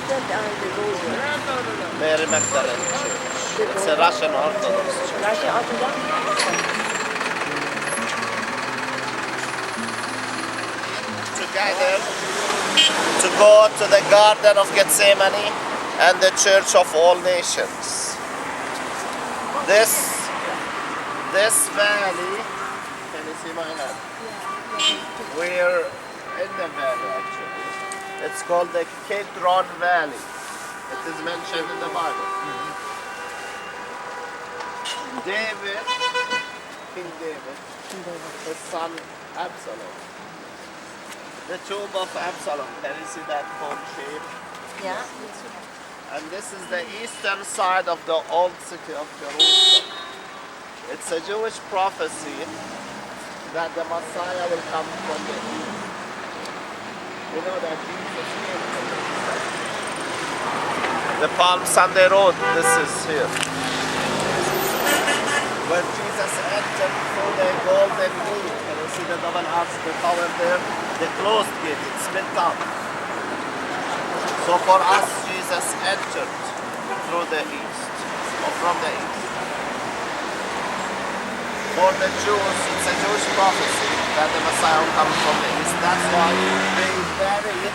the gold one? Mary Magdalene Church. It's a Russian Orthodox church. Russian Orthodox? Together to go to the Garden of Gethsemane and the Church of All Nations. This valley, can you see my hand? We're in the valley actually. It's called the Kidron Valley. It is mentioned in the Bible. David, King David, his son Absalom. The tomb of Absalom, can you see that cone shape? Yeah. And this is the eastern side of the old city of Jerusalem. It's a Jewish prophecy that the Messiah will come from the east. You know that Jesus came from the east. The Palm Sunday Road, this is here. When Jesus entered through the Golden Gate, can you see the double arch, the tower there? The closed gate, it's split out. So for us, Jesus entered through the east, or from the east. For the Jews, it's a Jewish prophecy that the Messiah will come from the east. That's why they bury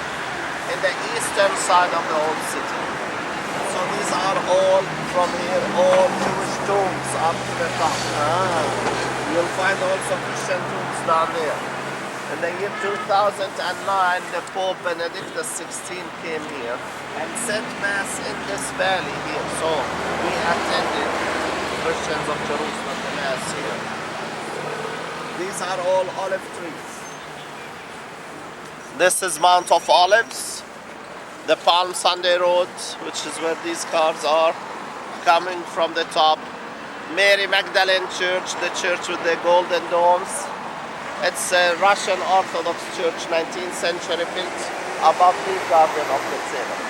in the eastern side of the old city. So these are all from here, all Jewish tombs up to the top. You'll find also Christian tombs down there. In the year 2009, the Pope Benedictus XVI came here and said Mass in this valley here. So we attended, Christians of Jerusalem, the Mass here. These are all olive trees. This is Mount of Olives, the Palm Sunday Road, which is where these cars are, coming from the top. Mary Magdalene Church, the church with the golden domes. It's a Russian Orthodox church, 19th century, built above the Garden of Gethsemane.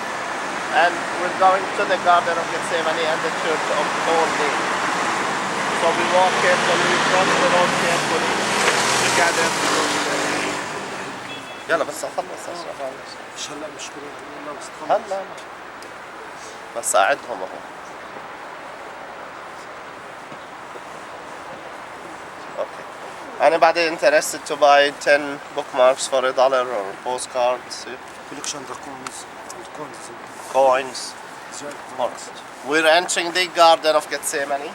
And we're going to the Garden of Gethsemane and the Church of All Nations. So we walk carefully, we cross the road carefully, together. يلا بس اخلص مش هلا مشكورين والله بس تخلص. هلا بس اعدهم اهو. Okay. Anybody interested to buy 10 bookmarks for $1 or postcards? Collection the Coins. We're entering the Garden of Gethsemane.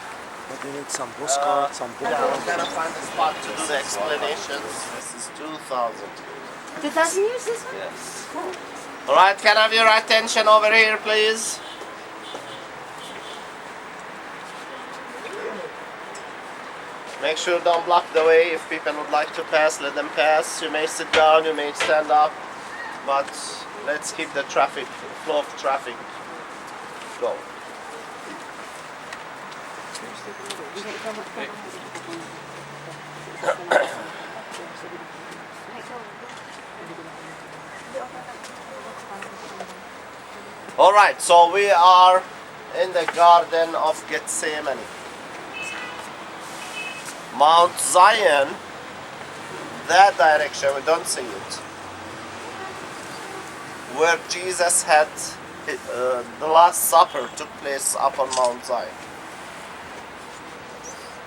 But they need some postcards, some Yeah, bookmarks. we're gonna find a spot to do the explanations. This is 2,000. 2000 years this one? Yes. Alright, can I have your attention over here, please? Make sure don't block the way. If people would like to pass, let them pass. You may sit down, you may stand up, but let's keep the traffic, flow of traffic going. Alright, so we are in the Garden of Gethsemane. Mount Zion, that direction, we don't see it. Where Jesus had the Last Supper took place up on Mount Zion.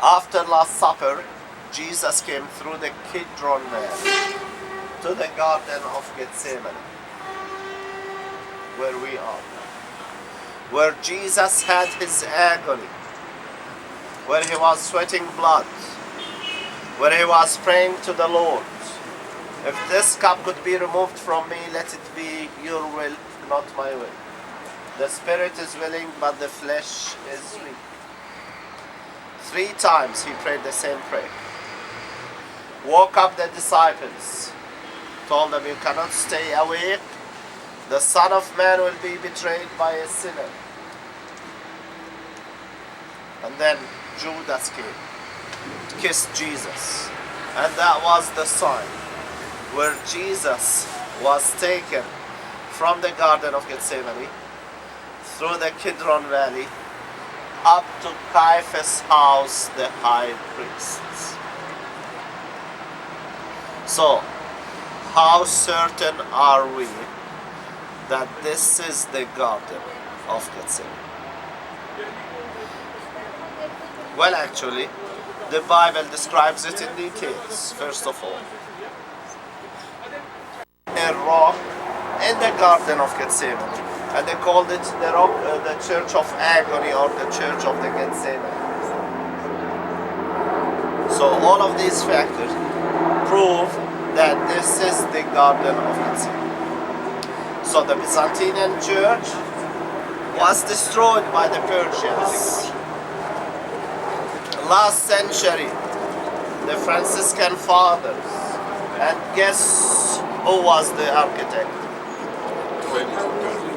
After Last Supper, Jesus came through the Kidron Valley to the Garden of Gethsemane, where we are. Where Jesus had his agony, where he was sweating blood, where he was praying to the Lord, if this cup could be removed from me, let it be your will, not my will. The spirit is willing, but the flesh is weak. 3 times he prayed the same prayer. Woke up the disciples, told them, you cannot stay awake. The Son of Man will be betrayed by a sinner. And then Judas came to kiss Jesus. And that was the sign where Jesus was taken from the Garden of Gethsemane through the Kidron Valley up to Caiaphas' house, the high priest. So, how certain are we that this is the Garden of Gethsemane? Well, actually, the Bible describes it in details, first of all. A rock in the Garden of Gethsemane, and they called it the rock, the Church of Agony, or the Church of the Gethsemane. So all of these factors prove that this is the Garden of Gethsemane. So the Byzantine Church was destroyed by the Persians. Last century, the Franciscan fathers, and guess who was the architect?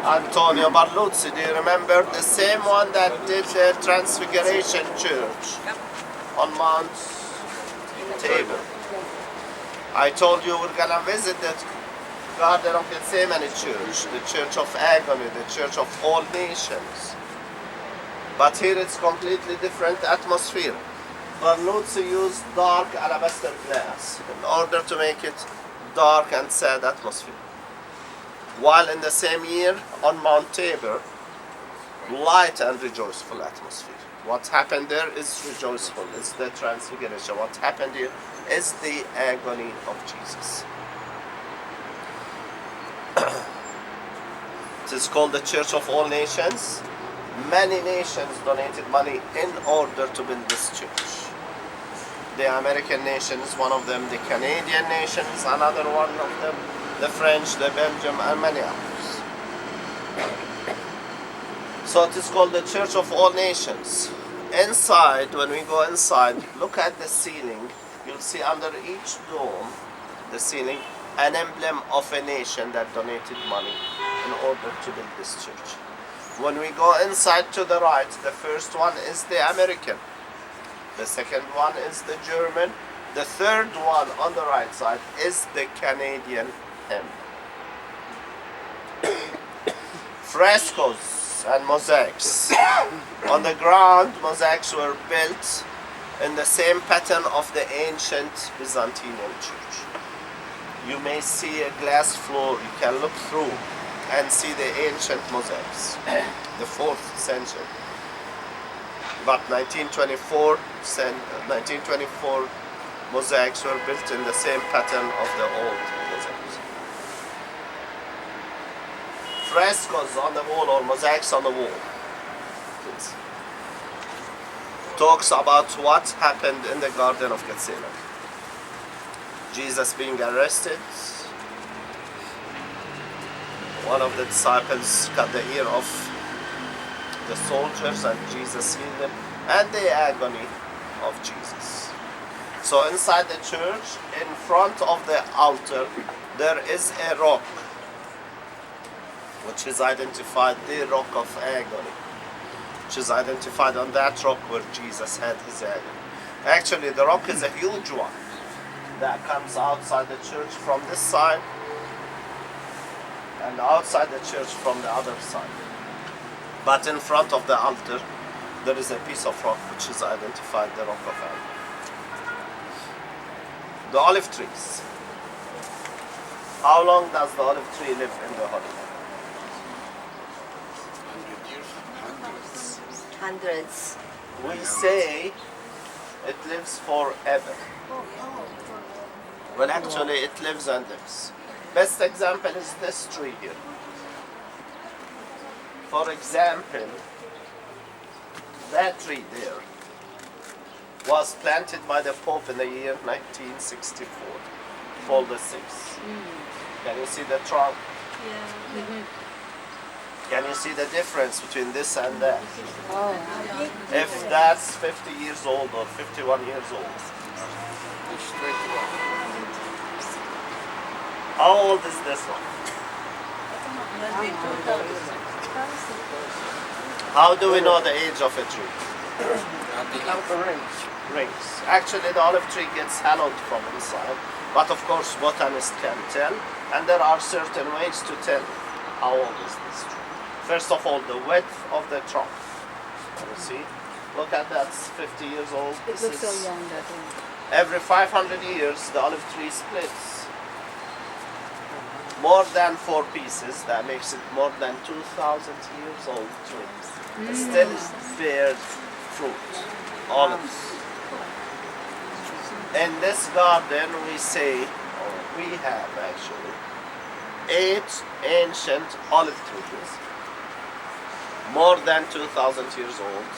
Antonio Barluzzi. Do you remember? The same one that did the Transfiguration Church on Mount Tabor. I told you we're gonna visit the Garden of Gethsemane Church, the Church of Agony, the Church of all nations. But here it's completely different atmosphere. Barluzzi used dark alabaster glass in order to make it dark and sad atmosphere. While in the same year on Mount Tabor, light and rejoiceful atmosphere. What happened there is rejoiceful, it's the transfiguration. What happened here is the agony of Jesus. It is called the Church of all nations. Many nations donated money in order to build this church. The American nation is one of them, the Canadian nation is another one of them, the French, the Belgium, and many others. So it is called the Church of all nations. Inside, when we go inside, look at the ceiling. You'll see under each dome, the ceiling, an emblem of a nation that donated money in order to build this church. When we go inside to the right, the first one is the American. The second one is the German. The third one on the right side is the Canadian emblem. Frescoes and mosaics. On the ground, mosaics were built in the same pattern of the ancient Byzantine church. You may see a glass floor, you can look through and see the ancient mosaics, the 4th century. But 1924 mosaics were built in the same pattern of the old mosaics. Frescoes on the wall or mosaics on the wall. Please. Talks about what happened in the Garden of Gethsemane. Jesus being arrested. One of the disciples cut the ear of the soldiers and Jesus healed them, and the agony of Jesus. So inside the church, in front of the altar, there is a rock, which is identified the rock of agony, which is identified on that rock where Jesus had his agony. Actually, the rock is a huge one that comes outside the church from this side and outside the church from the other side. But in front of the altar, there is a piece of rock which is identified the rock of agony. The olive trees. How long does the olive tree live in the Holy Land? Hundreds. We say it lives forever. Well, actually, it lives and lives. Best example is this tree here. For example, that tree there was planted by the Pope in the year 1964, Paul VI. Can you see the trunk? Can you see the difference between this and that? If that's 50 years old or 51 years old. How old is this one? How do we know the age of a tree? Rings. Actually, the olive tree gets hollowed from inside, but of course botanists can tell, and there are certain ways to tell how old is this tree. First of all, the width of the trunk. Can you see? Look at that, 50 years old. It looks so young, doesn't it? Every 500 years, the olive tree splits. more than 4 pieces. That makes it more than 2,000 years old trees. Still bears fruit, olives. In this garden, we say, or we have actually, 8 ancient olive trees, more than 2,000 years old,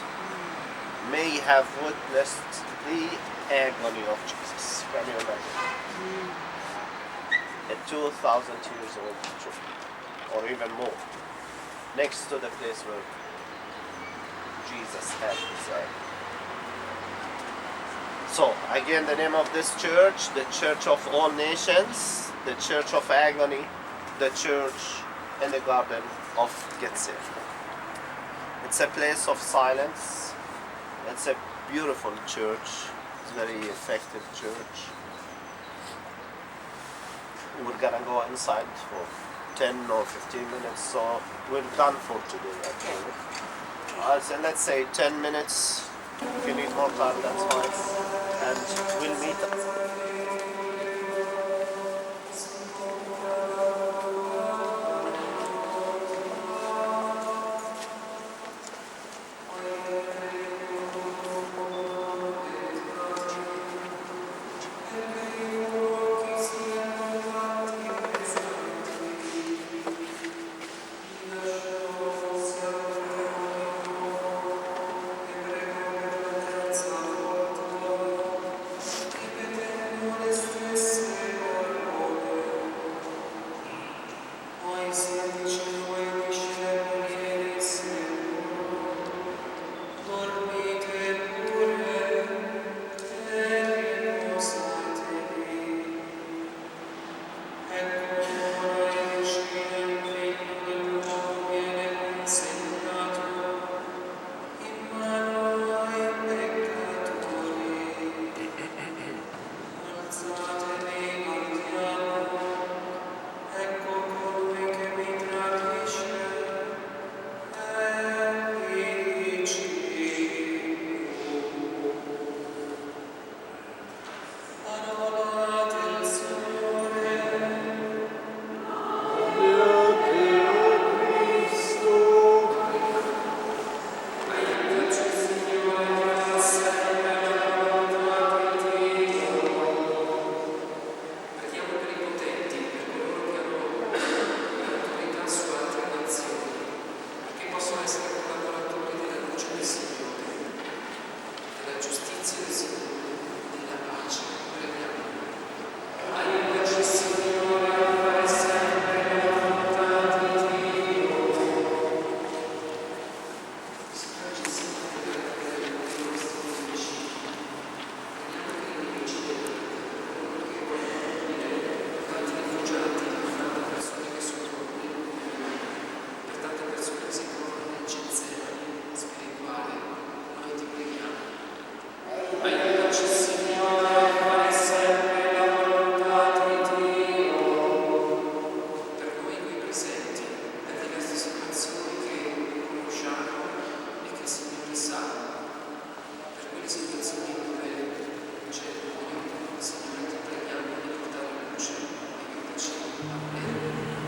may have witnessed the agony of Jesus. Can you imagine? A 2,000 years old tree, or even more, next to the place where Jesus had his agony. So, again, the name of this church, the Church of All Nations, the Church of Agony, the church in the Garden of Gethsemane. It's a place of silence. It's a beautiful church. It's a very effective church. We're gonna go inside for 10 or 15 minutes, so we're done for today actually. So let's say 10 minutes. If you need more time, that's fine. And we'll meet. Aiutaci, Signore.